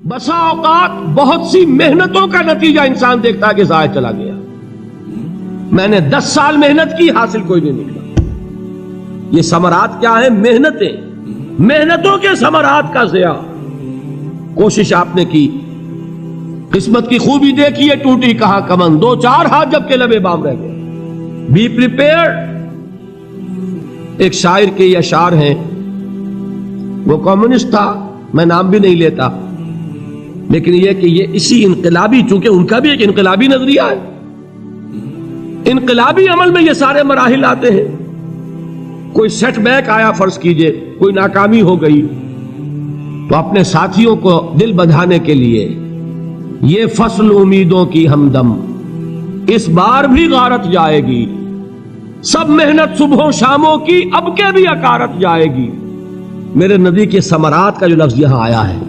بسا اوقات بہت سی محنتوں کا نتیجہ انسان دیکھتا ہے کہ ضائع چلا گیا. میں نے 10 سال محنت کی، حاصل کوئی نہیں نکلا. یہ ثمرات کیا ہیں؟ محنتوں کے ثمرات کا ضیاع. کوشش آپ نے کی، قسمت کی خوبی دیکھی ہے، ٹوٹی کہاں کمن، 2-4 ہاتھ جب کے لبے بام رہ گئے. Be prepared. ایک شاعر کے یہ اشعار ہیں، وہ کمیونسٹ تھا، میں نام بھی نہیں لیتا، لیکن یہ کہ یہ اسی انقلابی، چونکہ ان کا بھی ایک انقلابی نظریہ ہے، انقلابی عمل میں یہ سارے مراحل آتے ہیں. کوئی سیٹ بیک آیا، فرض کیجئے کوئی ناکامی ہو گئی، تو اپنے ساتھیوں کو دل بندھانے کے لیے یہ فصل امیدوں کی ہمدم اس بار بھی غارت جائے گی، سب محنت صبحوں شاموں کی اب کے بھی اکارت جائے گی. میرے نبی کے ثمرات کا جو لفظ یہاں آیا ہے،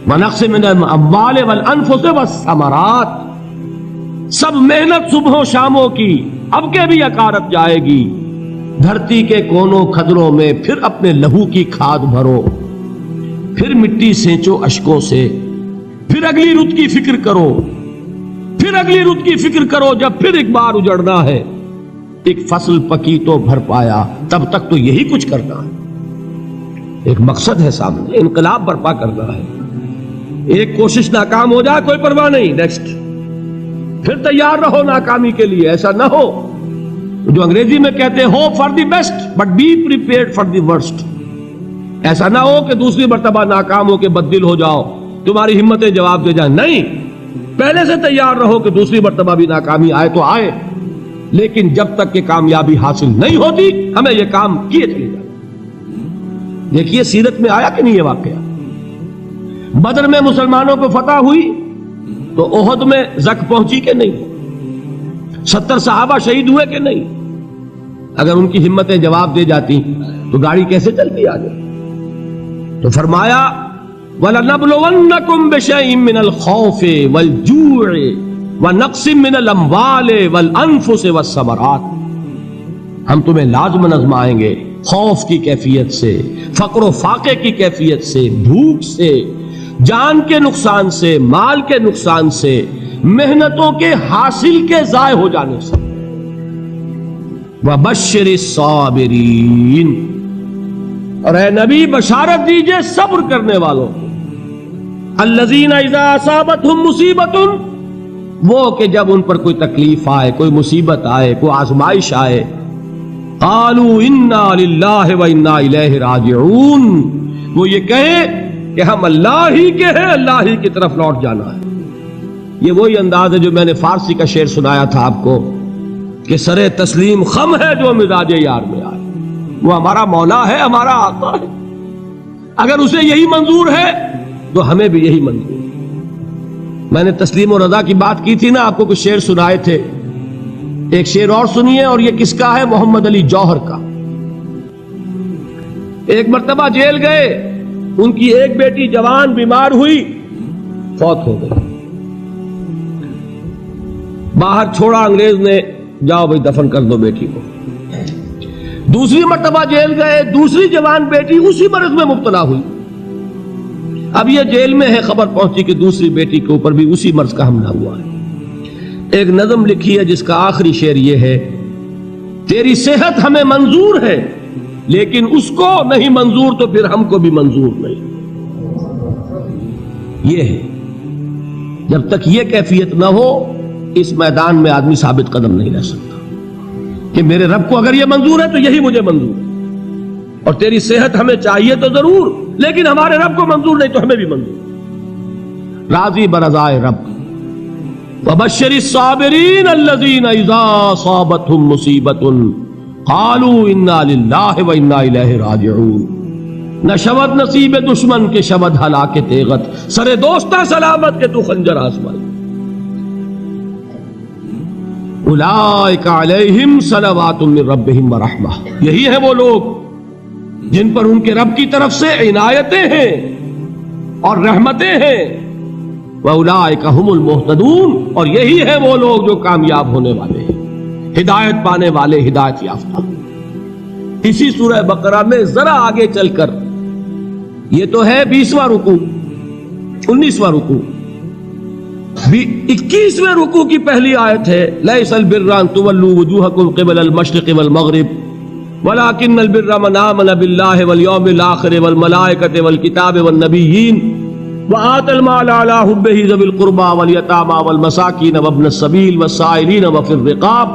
وَنَقْصٍ مِّنَ الْأَمْوَالِ وَالْأَنفُسِ وَالثَّمَرَاتِ، سب محنت صبحوں شاموں کی اب کے بھی اکارت جائے گی. دھرتی کے کونوں کھدروں میں پھر اپنے لہو کی کھاد بھرو، پھر مٹی سینچو اشکوں سے، پھر اگلی رت کی فکر کرو، پھر اگلی رت کی فکر کرو، جب پھر ایک بار اجڑنا ہے. ایک فصل پکی تو بھر پایا، تب تک تو یہی کچھ کرنا ہے. ایک مقصد ہے سامنے، انقلاب برپا کرنا ہے. ایک کوشش ناکام ہو جائے کوئی پرواہ نہیں، نیکسٹ. پھر تیار رہو ناکامی کے لیے. ایسا نہ ہو جو انگریزی میں کہتے ہیں hope for the best but be prepared for the worst. ایسا نہ ہو کہ دوسری مرتبہ ناکام ہو کے بددل ہو جاؤ، تمہاری ہمتیں جواب دے جائیں. نہیں، پہلے سے تیار رہو کہ دوسری مرتبہ بھی ناکامی آئے تو آئے، لیکن جب تک کہ کامیابی حاصل نہیں ہوتی ہمیں یہ کام کیے چلے جائیں. دیکھیے سیرت میں آیا کہ نہیں یہ واقعہ. بدر میں مسلمانوں کو فتح ہوئی تو احد میں زک پہنچی کہ نہیں؟ 70 صحابہ شہید ہوئے کہ نہیں؟ اگر ان کی ہمتیں جواب دے جاتی تو گاڑی کیسے چلتی آگے؟ تو فرمایا وَلَنَبْلُوَنَّكُمْ بِشَيْءٍ مِّنَ الْخَوْفِ وَالْجُوعِ وَنَقْصٍ مِّنَ الْأَمْوَالِ وَالْأَنفُسِ وَالثَّمَرَاتِ. ہم تمہیں لازم آزمائیں گے، خوف کی کیفیت سے، فقر و فاقے کی کیفیت سے، بھوک سے، جان کے نقصان سے، مال کے نقصان سے، محنتوں کے حاصل کے ضائع ہو جانے سے. وَبَشِّرِ الصَّابِرِينَ، اور اے نبی بشارت دیجئے صبر کرنے والوں کو. الَّذِينَ إِذَا أَصَابَتْهُمْ مُصِيبَةٌ، وہ کہ جب ان پر کوئی تکلیف آئے، کوئی مصیبت آئے، کوئی آزمائش آئے، قالوا انا للہ وانا الیہ راجعون، وہ یہ کہیں کہ ہم اللہ ہی کے ہیں، اللہ ہی کی طرف لوٹ جانا ہے. یہ وہی انداز ہے جو میں نے فارسی کا شعر سنایا تھا آپ کو کہ سرے تسلیم خم ہے جو مزاج یار میں آئے. وہ ہمارا مولا ہے، ہمارا آقا ہے. اگر اسے یہی منظور ہے تو ہمیں بھی یہی منظور ہے. میں نے تسلیم و رضا کی بات کی تھی نا، آپ کو کچھ شعر سنائے تھے. ایک شعر اور سنیے، اور یہ کس کا ہے؟ محمد علی جوہر کا. ایک مرتبہ جیل گئے، ان کی ایک بیٹی جوان بیمار ہوئی، فوت ہو گئی. باہر چھوڑا انگریز نے، جاؤ بھائی دفن کر دو بیٹی کو. دوسری مرتبہ جیل گئے، دوسری جوان بیٹی اسی مرض میں مبتلا ہوئی. اب یہ جیل میں ہے، خبر پہنچی کہ دوسری بیٹی کے اوپر بھی اسی مرض کا حملہ ہوا ہے. ایک نظم لکھی ہے جس کا آخری شعر یہ ہے، تیری صحت ہمیں منظور ہے لیکن اس کو نہیں منظور تو پھر ہم کو بھی منظور نہیں. یہ ہے، جب تک یہ کیفیت نہ ہو اس میدان میں آدمی ثابت قدم نہیں رہ سکتا کہ میرے رب کو اگر یہ منظور ہے تو یہی مجھے منظور ہے، اور تیری صحت ہمیں چاہیے تو ضرور، لیکن ہمارے رب کو منظور نہیں تو ہمیں بھی منظور. راضی برضائے رب. وَبَشِّرِ الصَّابِرِينَ الَّذِينَ إِذَا أَصَابَتْهُمْ مُصِيبَةٌ قَالُوا إِنَّا لِلَّهِ وَإِنَّا إِلَيْهِ رَاجِعُونَ. نہ شود نصیب دشمن کے شود ہلاک تیغت، سرے دوستہ سلامت کے تو خنجر آزمائے. اولئک علیہم صلوات من ربہم ورحمہ، یہی ہے وہ لوگ جن پر ان کے رب کی طرف سے عنایتیں ہیں اور رحمتیں ہیں. وَأُولَٰئِكَ هُمُ الْمُهْتَدُونَ، اور یہی ہے وہ لوگ جو کامیاب ہونے والے ہیں، ہدایت پانے والے، ہدایت یافتہ. اسی سورہ بقرہ میں ذرا آگے چل کر، یہ تو ہے 20واں رکوع، 19واں رکوع، 21ویں رکوع کی پہلی آیت ہے لیس البر ان تولوا وجوہکم قبل المشرق والمغرب ولکن البر من آمن باللہ والیوم الآخر والملائکۃ والکتاب والنبیین وآتى المال على حبه ذوي القربى واليتامى والمساكين وابن السبيل والسائلين وفي الرقاب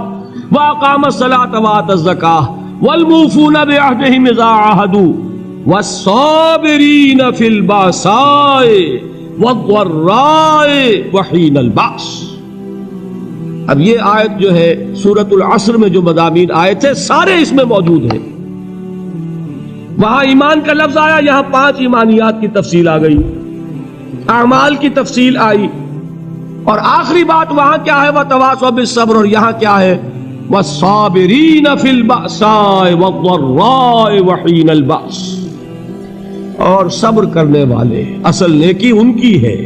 وأقام الصلاة وآتى الزكاة والموفون بعهدهم إذا عاهدوا والصابرين في البأساء والضراء وحين البأس۔ اب یہ آیت جو ہے سورۃ العصر میں جو مضامین آئے تھے سارے اس میں موجود ہیں۔ وہاں ایمان کا لفظ آیا، یہاں 5 ایمانیات کی تفصیل آ گئی، اعمال کی تفصیل آئی، اور آخری بات وہاں کیا ہے وَتَوَاصَوْا بِالصَّبْرِ، اور یہاں کیا ہے وَالصَّابِرِينَ فِي الْبَأْسَاءِ وَالضَّرَّاءِ وَحِينَ الْبَأْسِ، اور صبر کرنے والے، اصل نیکی ان کی ہے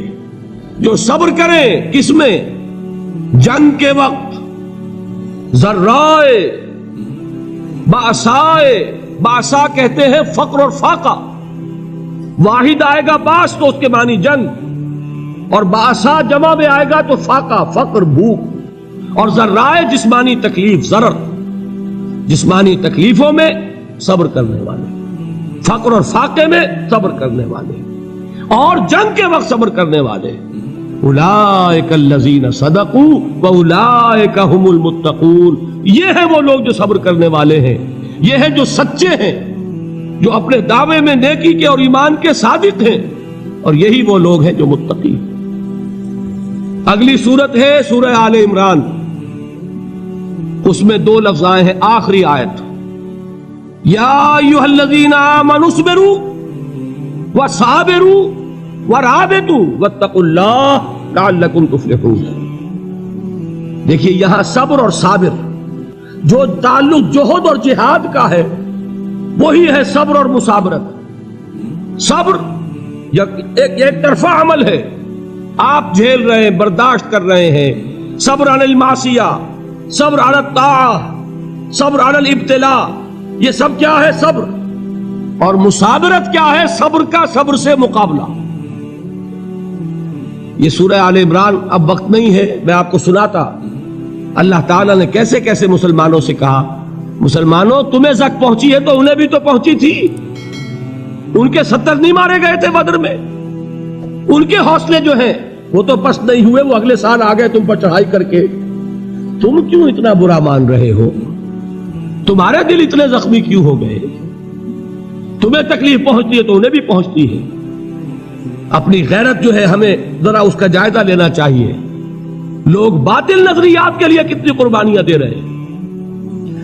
جو صبر کریں، کس میں؟ جنگ کے وقت، ذرائے، بأسائے، بأسا کہتے ہیں فقر اور فاقہ، واحد آئے گا باس تو اس کے معنی جنگ، اور بأسا جمع میں آئے گا تو فاقہ، فقر، بھوک، اور ذرائے جسمانی تکلیف، ضرر، جسمانی تکلیفوں میں صبر کرنے والے، فقر اور فاقے میں صبر کرنے والے، اور جنگ کے وقت صبر کرنے والے، اولئک الذین صدقوا واولئک هم المتقون، یہ ہیں وہ لوگ جو صبر کرنے والے ہیں، یہ ہیں جو سچے ہیں، جو اپنے دعوے میں نیکی کے اور ایمان کے صادق ہیں، اور یہی وہ لوگ ہیں جو متقی ہیں۔ اگلی سورت ہے سورہ آل عمران، اس میں 2 لفظ آئے ہیں، آخری آیت یا ایھا الذین آمنوا اصبروا وصابروا ورابطوا واتقوا اللہ لعلکم تفلحون۔ دیکھیے یہاں صبر اور صابر، جو تعلق جہد اور جہاد کا ہے وہی ہے صبر اور مصابرت۔ صبر ایک طرفہ عمل ہے، آپ جھیل رہے ہیں، برداشت کر رہے ہیں، صبر علی المعصیہ، صبر علی الطاعہ، صبر علی الابتلاء، یہ سب کیا ہے؟ صبر۔ اور مصابرت کیا ہے؟ صبر کا صبر سے مقابلہ۔ یہ سورہ آل عمران، اب وقت نہیں ہے، میں آپ کو سناتا اللہ تعالیٰ نے کیسے کیسے مسلمانوں سے کہا، مسلمانوں تمہیں زک پہنچی ہے تو انہیں بھی تو پہنچی تھی، ان کے 70 نہیں مارے گئے تھے بدر میں، ان کے حوصلے جو ہیں وہ تو پست نہیں ہوئے، وہ اگلے سال آ گئے تم پر چڑھائی کر کے، تم کیوں اتنا برا مان رہے ہو؟ تمہارے دل اتنے زخمی کیوں ہو گئے؟ تمہیں تکلیف پہنچتی ہے تو انہیں بھی پہنچتی ہے۔ اپنی غیرت جو ہے ہمیں ذرا اس کا جائزہ لینا چاہیے۔ لوگ باطل نظریات کے لیے کتنی قربانیاں دے رہے ہیں،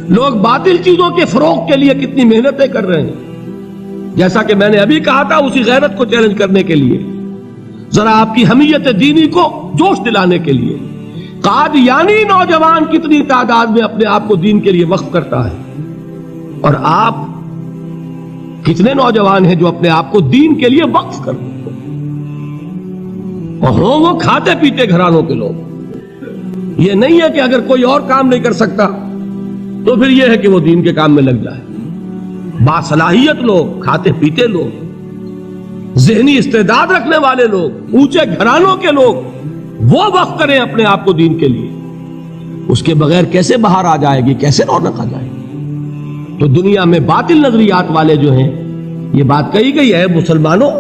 لوگ باطل چیزوں کے فروغ کے لیے کتنی محنتیں کر رہے ہیں، جیسا کہ میں نے ابھی کہا تھا اسی غیرت کو چیلنج کرنے کے لیے، ذرا آپ کی حمیت دینی کو جوش دلانے کے لیے۔ قادیانی نوجوان کتنی تعداد میں اپنے آپ کو دین کے لیے وقف کرتا ہے، اور آپ کتنے نوجوان ہیں جو اپنے آپ کو دین کے لیے وقف کرتے ہیں، اور ہوں وہ کھاتے پیتے گھرانوں کے لوگ۔ یہ نہیں ہے کہ اگر کوئی اور کام نہیں کر سکتا تو پھر یہ ہے کہ وہ دین کے کام میں لگ جائے۔ باصلاحیت لوگ، کھاتے پیتے لوگ، ذہنی استعداد رکھنے والے لوگ، اونچے گھرانوں کے لوگ، وہ وقف کریں اپنے آپ کو دین کے لیے۔ اس کے بغیر کیسے باہر آ جائے گی، کیسے رونق آ جائے گی؟ تو دنیا میں باطل نظریات والے جو ہیں، یہ بات کہی گئی ہے، مسلمانوں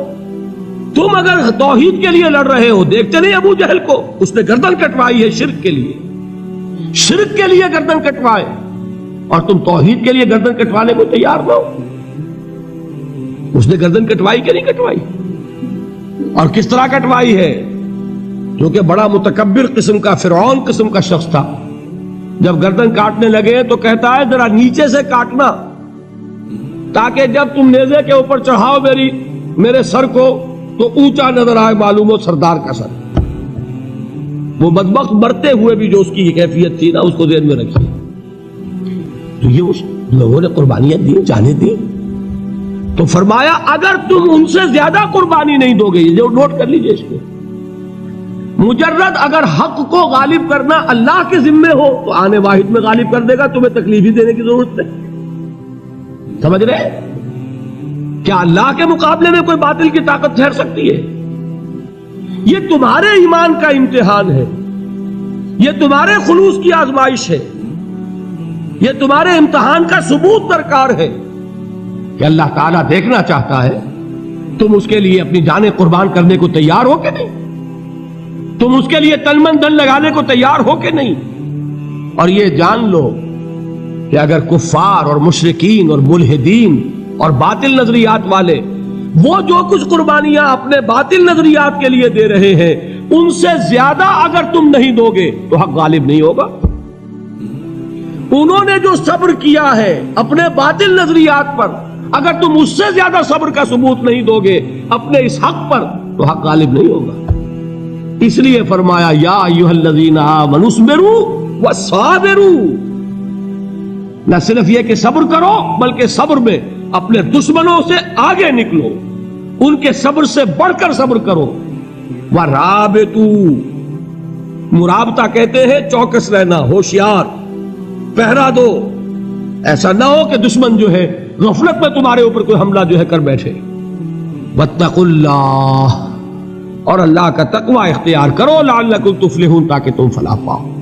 تم اگر توحید کے لیے لڑ رہے ہو، دیکھتے نہیں ابو جہل کو، اس نے گردن کٹوائی ہے شرک کے لیے، شرک کے لیے گردن کٹوائے، اور تم توحید کے لیے گردن کٹوانے کو تیار نہ ہو۔ اس نے گردن کٹوائی کہ نہیں کٹوائی؟ اور کس طرح کٹوائی ہے؟ کیونکہ بڑا متکبر قسم کا، فرعون قسم کا شخص تھا، جب گردن کاٹنے لگے تو کہتا ہے ذرا نیچے سے کاٹنا، تاکہ جب تم نیزے کے اوپر چڑھاؤ میرے سر کو تو اونچا نظر آئے، معلوم ہو سردار کا سر۔ وہ بدبخت مرتے ہوئے بھی جو اس کی کیفیت تھی نا، اس کو ذہن میں رکھیے۔ تو یہ اس لوگوں نے قربانیاں دی، جانے دی، تو فرمایا اگر تم ان سے زیادہ قربانی نہیں دو گے، یہ نوٹ کر لیجئے اس کو، مجرد اگر حق کو غالب کرنا اللہ کے ذمے ہو تو آنے واحد میں غالب کر دے گا، تمہیں تکلیف ہی دینے کی ضرورت نہیں۔ سمجھ رہے؟ کیا اللہ کے مقابلے میں کوئی باطل کی طاقت ٹھہر سکتی ہے؟ یہ تمہارے ایمان کا امتحان ہے، یہ تمہارے خلوص کی آزمائش ہے، یہ تمہارے امتحان کا ثبوت درکار ہے کہ اللہ تعالیٰ دیکھنا چاہتا ہے تم اس کے لیے اپنی جانیں قربان کرنے کو تیار ہو کہ نہیں، تم اس کے لیے تن من دھن لگانے کو تیار ہو کہ نہیں۔ اور یہ جان لو کہ اگر کفار اور مشرکین اور ملحدین اور باطل نظریات والے وہ جو کچھ قربانیاں اپنے باطل نظریات کے لیے دے رہے ہیں ان سے زیادہ اگر تم نہیں دو گے تو حق غالب نہیں ہوگا۔ انہوں نے جو صبر کیا ہے اپنے باطل نظریات پر، اگر تم اس سے زیادہ صبر کا ثبوت نہیں دو گے اپنے اس حق پر تو حق غالب نہیں ہوگا۔ اس لیے فرمایا یا ایھا الذین آمنوا اصبروا وصابروا، نہ صرف یہ کہ صبر کرو بلکہ صبر میں اپنے دشمنوں سے آگے نکلو، ان کے صبر سے بڑھ کر صبر کرو۔ ورابطوا، مرابطہ کہتے ہیں چوکس رہنا، ہوشیار، پہرا دو، ایسا نہ ہو کہ دشمن جو ہے غفلت میں تمہارے اوپر کوئی حملہ جو ہے کر بیٹھے۔ واتقوا اللہ، اور اللہ کا تقوی اختیار کرو، لعلکم تفلحون، تاکہ تم فلاح پاؤ۔